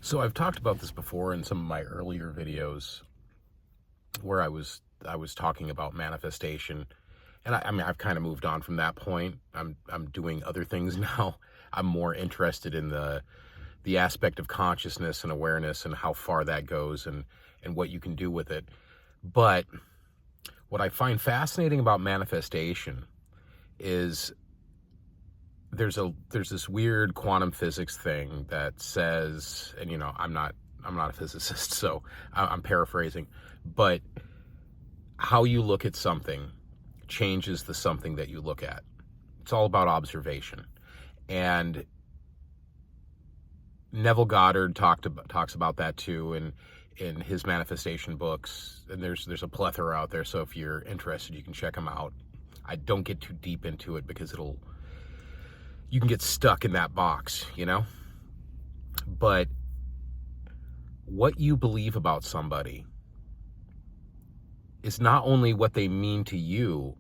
So I've talked about this before in some of my earlier videos where I was talking about manifestation. And I mean I've kind of moved on from that point. I'm doing other things now. I'm more interested in the aspect of consciousness and awareness and how far that goes and what you can do with it. But what I find fascinating about manifestation is there's this weird quantum physics thing that says, and I'm not a physicist, so I'm paraphrasing, but how you look at something changes the something that you look at. It's all about observation. And Neville Goddard talks about that too in his manifestation books. And there's a plethora out there, so if you're interested, you can check them out. I don't get too deep into it because you can get stuck in that box, But what you believe about somebody is not only what they mean to you,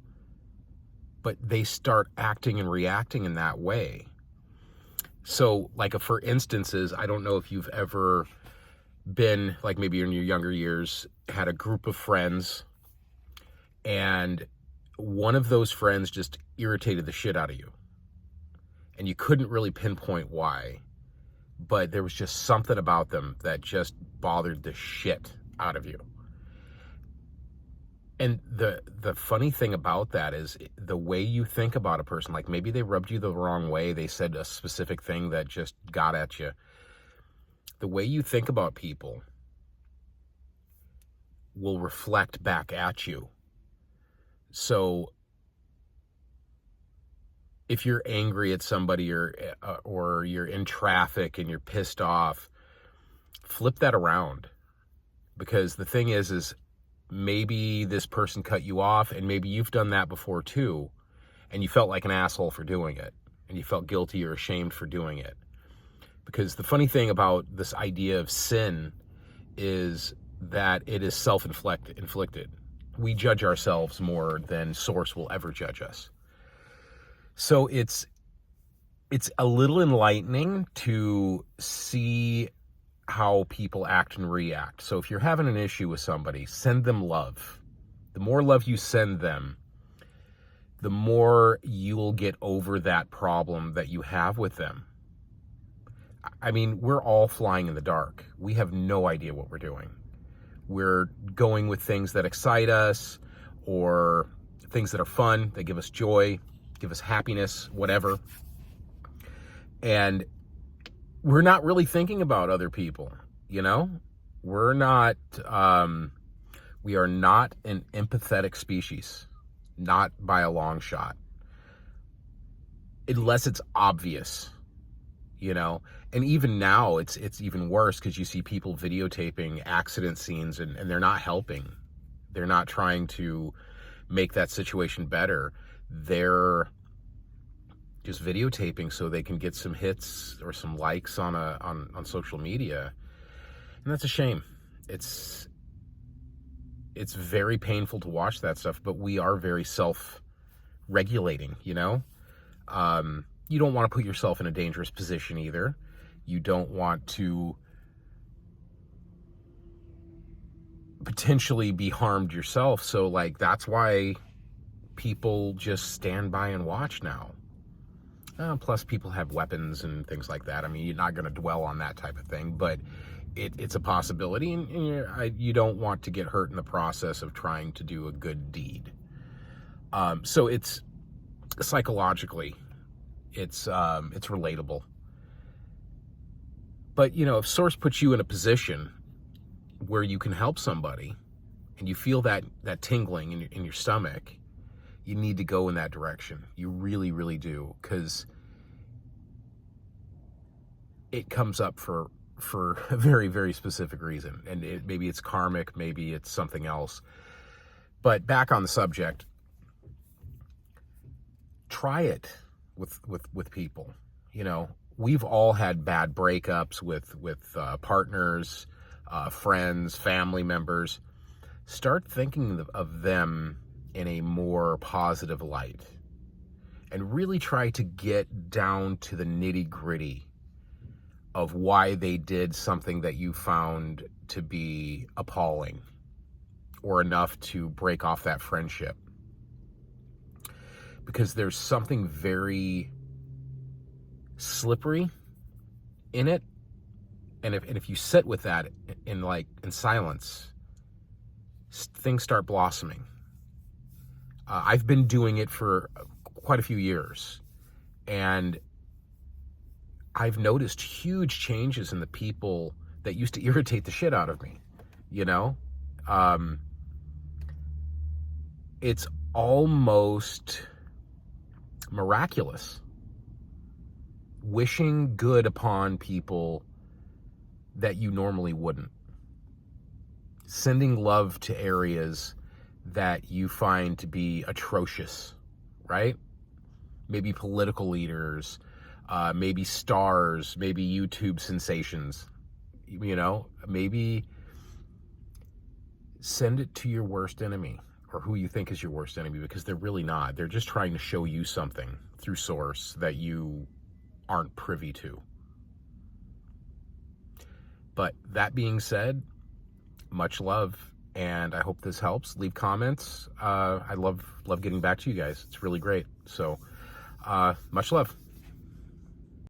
but they start acting and reacting in that way. So, like, for instances, I don't know if you've ever been, like, maybe in your younger years, had a group of friends, and one of those friends just irritated the shit out of you. And you couldn't really pinpoint why, but there was just something about them that just bothered the shit out of you. And the funny thing about that is the way you think about a person. Like, maybe they rubbed you the wrong way, they said a specific thing that just got at you. The way you think about people will reflect back at you. So if you're angry at somebody or you're in traffic and you're pissed off, flip that around. Because the thing is maybe this person cut you off, and maybe you've done that before too, and you felt like an asshole for doing it, and you felt guilty or ashamed for doing it. Because the funny thing about this idea of sin is that it is self-inflicted. We judge ourselves more than Source will ever judge us. So it's a little enlightening to see how people act and react. So if you're having an issue with somebody, send them love. The more love you send them, the more you'll get over that problem that you have with them. I mean, we're all flying in the dark. We have no idea what we're doing. We're going with things that excite us or things that are fun, that give us joy, give us happiness, whatever. And we're not really thinking about other people, We're not, we are not an empathetic species, not by a long shot. Unless it's obvious, And even now, it's even worse because you see people videotaping accident scenes and they're not helping. They're not trying to make that situation better. They're just videotaping so they can get some hits or some likes on social media. And that's a shame. It's very painful to watch that stuff, but we are very self-regulating, You don't want to put yourself in a dangerous position either. You don't want to potentially be harmed yourself. So, like, that's why people just stand by and watch now. Plus, people have weapons and things like that. I mean, you're not going to dwell on that type of thing, but it's a possibility, and you don't want to get hurt in the process of trying to do a good deed. So it's psychologically, it's relatable. But, if Source puts you in a position where you can help somebody and you feel that tingling in your stomach, you need to go in that direction. You really, really do, because it comes up for a very, very specific reason. And maybe it's karmic, maybe it's something else. But back on the subject, try it with people. We've all had bad breakups with partners, friends, family members. Start thinking of them in a more positive light and really try to get down to the nitty-gritty of why they did something that you found to be appalling or enough to break off that friendship. Because there's something very slippery in it. And if you sit with that in silence, things start blossoming. I've been doing it for quite a few years, and I've noticed huge changes in the people that used to irritate the shit out of me. You know, it's almost miraculous. Wishing good upon people that you normally wouldn't. Sending love to areas that you find to be atrocious, right? Maybe political leaders, maybe stars, maybe YouTube sensations, you know, maybe send it to your worst enemy, or who you think is your worst enemy, because they're really not. They're just trying to show you something through source that you aren't privy to. But that being said, much love, and I hope this helps. Leave comments. I love getting back to you guys. It's really great. So much love.